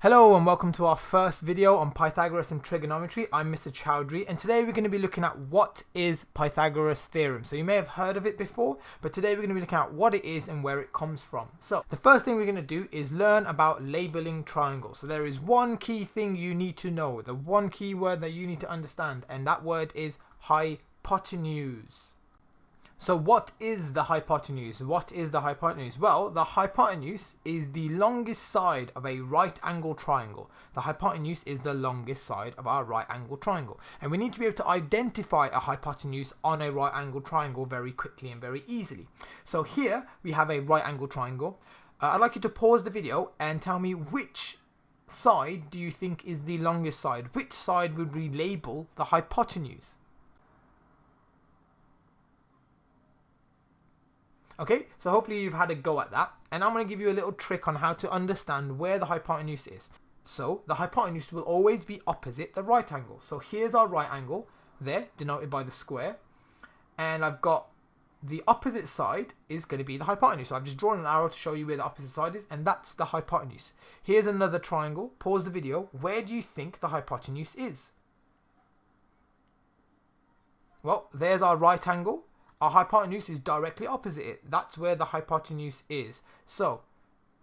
Hello and welcome to our first video on Pythagoras and Trigonometry. I'm Mr. Chowdhury and today we're going to be looking at what is Pythagoras theorem. So you may have heard of it before, but today we're going to be looking at what it is and where it comes from. So the first thing we're going to do is learn about labeling triangles. So there is one key thing you need to know, the one key word that you need to understand, and that word is hypotenuse. So what is the hypotenuse? What is the hypotenuse? Well, the hypotenuse is the longest side of a right angle triangle. The hypotenuse is the longest side of our right angle triangle. And we need to be able to identify a hypotenuse on a right angle triangle very quickly and very easily. So here we have a right angle triangle. I'd like you to pause the video and tell me which side do you think is the longest side? Which side would we label the hypotenuse? Okay, so hopefully you've had a go at that, and I'm going to give you a little trick on how to understand where the hypotenuse is. So the hypotenuse will always be opposite the right angle. So here's our right angle there, denoted by the square, and I've got the opposite side is going to be the hypotenuse. So I've just drawn an arrow to show you where the opposite side is, and that's the hypotenuse. Here's another triangle. Pause the video. Where do you think the hypotenuse is? Well, there's our right angle. Our hypotenuse is directly opposite it. That's where the hypotenuse is. So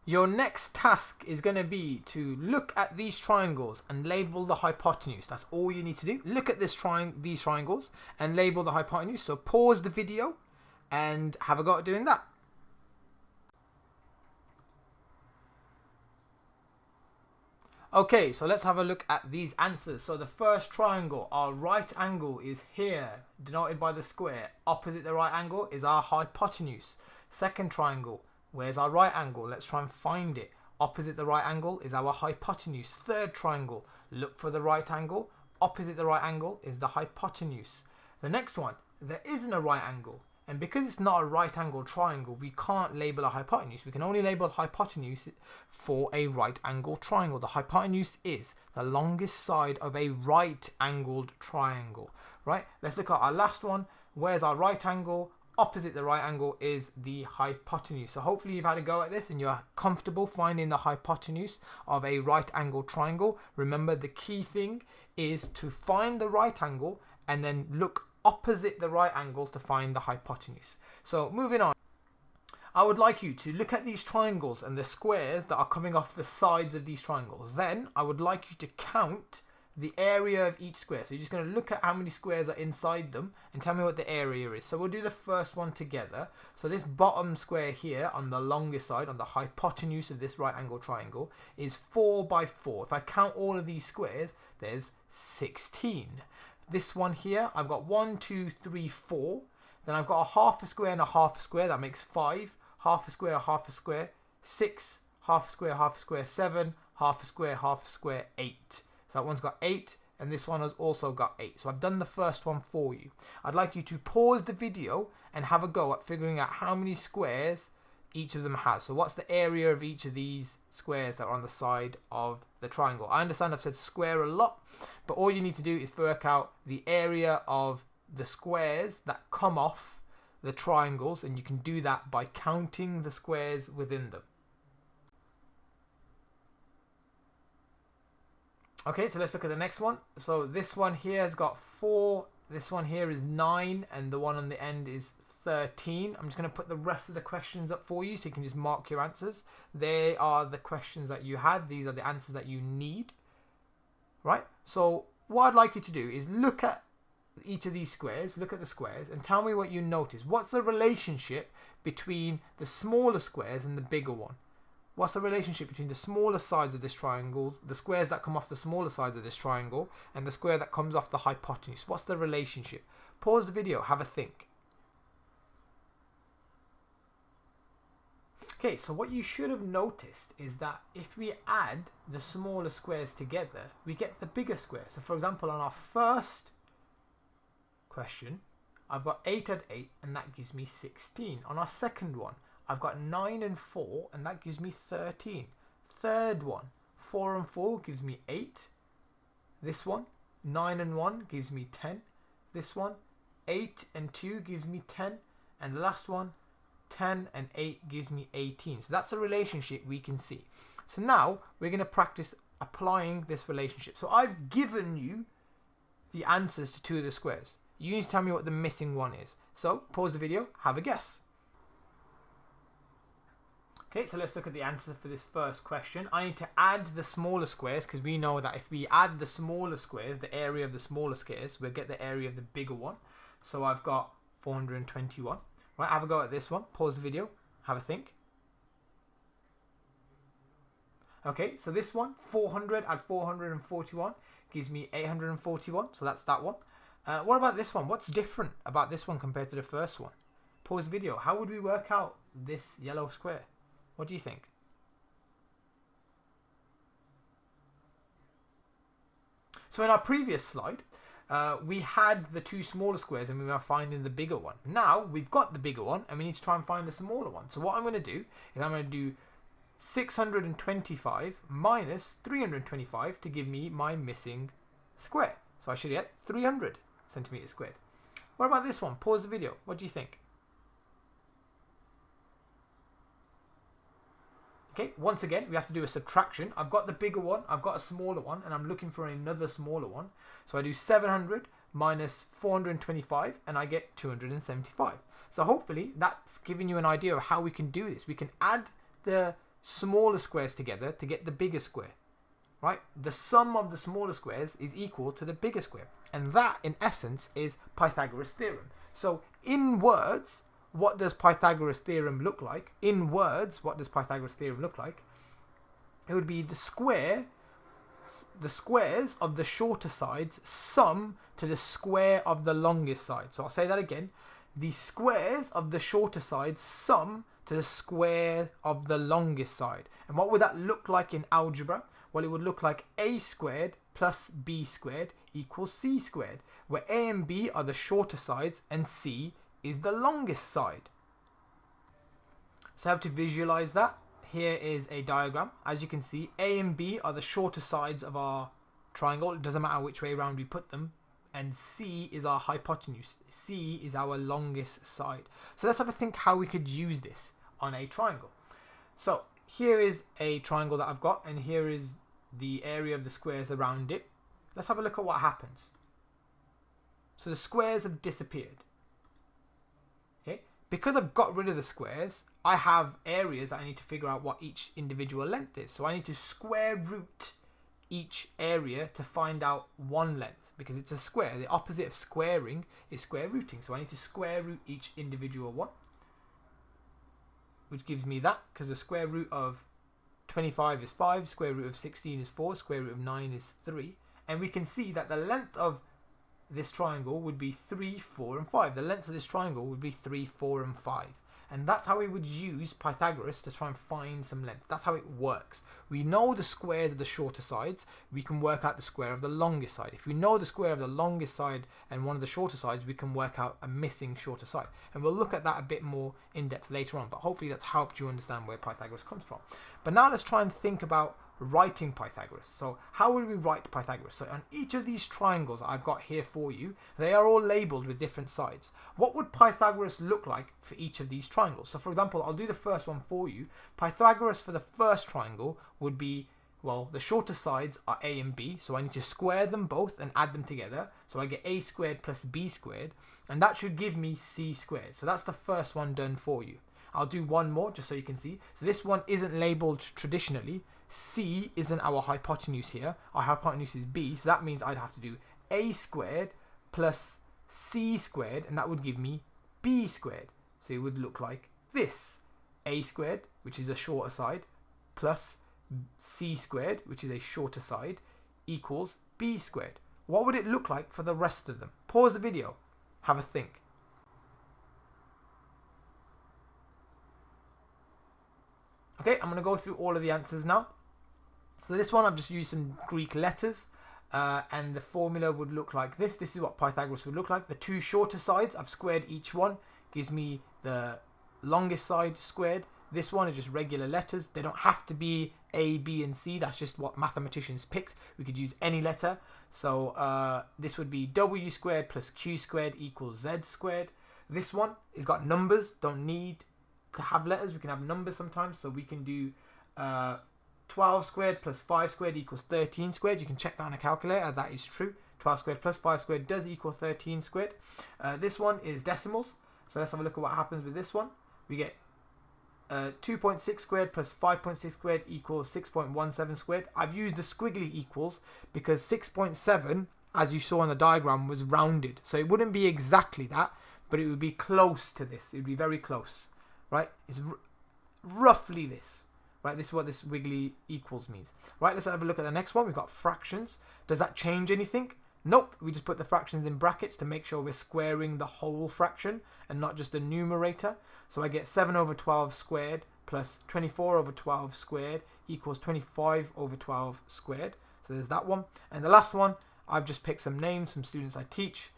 your next task is going to be to look at these triangles and label the hypotenuse. That's all you need to do. Look at these triangles and label the hypotenuse. So pause the video and have a go at doing that. Okay, so let's have a look at these answers. So the first triangle, our right angle is here, denoted by the square. Opposite the right angle is our hypotenuse. Second triangle, where's our right angle? Let's try and find it. Opposite the right angle is our hypotenuse. Third triangle, look for the right angle. Opposite the right angle is the hypotenuse. The next one, there isn't a right angle. And because it's not a right angle triangle, we can't label a hypotenuse. We can only label hypotenuse for a right angle triangle. The hypotenuse is the longest side of a right angled triangle. Right? Let's look at our last one. Where's our right angle? Opposite the right angle is the hypotenuse. So hopefully you've had a go at this and you're comfortable finding the hypotenuse of a right angle triangle. Remember, the key thing is to find the right angle and then look opposite the right angle to find the hypotenuse. So moving on, I would like you to look at these triangles and the squares that are coming off the sides of these triangles. Then I would like you to count the area of each square. So you're just going to look at how many squares are inside them and tell me what the area is. So we'll do the first one together. So this bottom square here on the longest side, on the hypotenuse of this right angle triangle, is 4 by 4. If I count all of these squares, there's 16. This one here, I've got 1, 2, 3, 4. Then I've got a half a square and a half a square. That makes 5. Half a square, 6. Half a square, 7. Half a square, 8. So that one's got 8, and this one has also got 8. So I've done the first one for you. I'd like you to pause the video and have a go at figuring out how many squares each of them has. So what's the area of each of these squares that are on the side of the triangle? I understand I've said square a lot, but all you need to do is work out the area of the squares that come off the triangles, and you can do that by counting the squares within them. Okay, so let's look at the next one. So this one here has got 4, this one here is 9, and the one on the end is 13. I'm just going to put the rest of the questions up for you so you can just mark your answers. They are the questions that you had. These are the answers that you need. Right? So what I'd like you to do is look at each of these squares, look at the squares, and tell me what you notice. What's the relationship between the smaller squares and the bigger one? What's the relationship between the smaller sides of this triangle, the squares that come off the smaller sides of this triangle, and the square that comes off the hypotenuse? What's the relationship? Pause the video, have a think. Okay, so what you should have noticed is that if we add the smaller squares together, we get the bigger square. So for example, on our first question, I've got 8 and 8, and that gives me 16. On our second one, I've got 9 and 4, and that gives me 13. Third one, 4 and 4 gives me 8. This one, 9 and 1 gives me 10. This one, 8 and 2 gives me 10. And the last one, 10 and 8 gives me 18. So that's a relationship we can see. So now we're going to practice applying this relationship. So I've given you the answers to two of the squares. You need to tell me what the missing one is. So pause the video, have a guess. Okay, so let's look at the answer for this first question. I need to add the smaller squares because we know that if we add the smaller squares, the area of the smaller squares, we'll get the area of the bigger one. So I've got 421. Right, have a go at this one. Pause the video, have a think. Okay, so this one, 400 add 441 gives me 841. So that's that one. What about this one? What's different about this one compared to the first one? Pause the video. How would we work out this yellow square? What do you think? So in our previous slide, we had the two smaller squares and we were finding the bigger one. Now we've got the bigger one and we need to try and find the smaller one. So what I'm going to do is I'm going to do 625 minus 325 to give me my missing square. So I should get 300 centimeters squared. What about this one? Pause the video. What do you think? Okay, once again, we have to do a subtraction. I've got the bigger one, I've got a smaller one, and I'm looking for another smaller one. So I do 700 minus 425, and I get 275. So hopefully that's giving you an idea of how we can do this. We can add the smaller squares together to get the bigger square, right? The sum of the smaller squares is equal to the bigger square. And that, in essence, is Pythagoras' theorem. So in words, what does Pythagoras' theorem look like? In words, what does Pythagoras' theorem look like? It would be the squares of the shorter sides sum to the square of the longest side. So I'll say that again. The squares of the shorter sides sum to the square of the longest side. And what would that look like in algebra? Well, it would look like a squared plus b squared equals c squared, where a and b are the shorter sides and c is the longest side. So how to visualize that? Here is a diagram. As you can see, A and B are the shorter sides of our triangle. It doesn't matter which way around we put them. And C is our hypotenuse. C is our longest side. So let's have a think how we could use this on a triangle. So here is a triangle that I've got, and here is the area of the squares around it. Let's have a look at what happens. So the squares have disappeared. Okay, because I've got rid of the squares, I have areas that I need to figure out what each individual length is. So I need to square root each area to find out one length, because it's a square. The opposite of squaring is square rooting. So I need to square root each individual one, which gives me that, because the square root of 25 is 5, square root of 16 is 4, square root of 9 is 3. And we can see that the length of this triangle would be 3, 4 and 5. The length of this triangle would be 3, 4 and 5. And that's how we would use Pythagoras to try and find some length. That's how it works. We know the squares of the shorter sides, we can work out the square of the longest side. If we know the square of the longest side and one of the shorter sides, we can work out a missing shorter side. And we'll look at that a bit more in depth later on, but hopefully that's helped you understand where Pythagoras comes from. But now let's try and think about writing Pythagoras. So how would we write Pythagoras? So on each of these triangles I've got here for you, they are all labeled with different sides. What would Pythagoras look like for each of these triangles? So for example, I'll do the first one for you. Pythagoras for the first triangle would be, well, the shorter sides are a and b, so I need to square them both and add them together. So I get a squared plus b squared, and that should give me c squared. So that's the first one done for you. I'll do one more just so you can see. So this one isn't labeled traditionally. C isn't our hypotenuse here. Our hypotenuse is b, so that means I'd have to do a squared plus c squared, and that would give me b squared. So it would look like this. A squared, which is a shorter side, plus c squared, which is a shorter side, equals b squared. What would it look like for the rest of them? Pause the video. Have a think. Okay, I'm going to go through all of the answers now. So this one I've just used some Greek letters, and the formula would look like this. This is what Pythagoras would look like. The two shorter sides, I've squared each one, gives me the longest side squared. This one is just regular letters. They don't have to be A, B and C. That's just what mathematicians picked. We could use any letter. So this would be W squared plus Q squared equals Z squared. This one has got numbers. Don't need to have letters. We can have numbers sometimes. So we can do 12 squared plus 5 squared equals 13 squared. You can check that on a calculator. That is true. 12 squared plus 5 squared does equal 13 squared. This one is decimals. So let's have a look at what happens with this one. We get 2.6 squared plus 5.6 squared equals 6.17 squared. I've used the squiggly equals because 6.7, as you saw on the diagram, was rounded. So it wouldn't be exactly that, but it would be close to this. It would be very close, right? It's roughly this. Right, this is what this wiggly equals means. Right, let's have a look at the next one. We've got fractions. Does that change anything? Nope. We just put the fractions in brackets to make sure we're squaring the whole fraction and not just the numerator. So I get 7 over 12 squared plus 24 over 12 squared equals 25 over 12 squared. So there's that one. And the last one, I've just picked some names, some students I teach.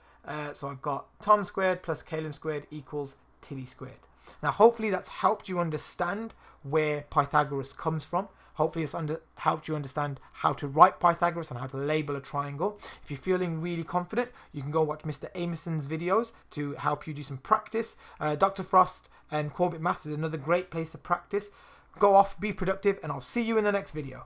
So I've got Tom squared plus Caleb squared equals Tilly squared. Now, hopefully that's helped you understand where Pythagoras comes from. Hopefully it's helped you understand how to write Pythagoras and how to label a triangle. If you're feeling really confident, you can go watch Mr. Amison's videos to help you do some practice. Dr. Frost and Corbett Maths is another great place to practice. Go off, be productive, and I'll see you in the next video.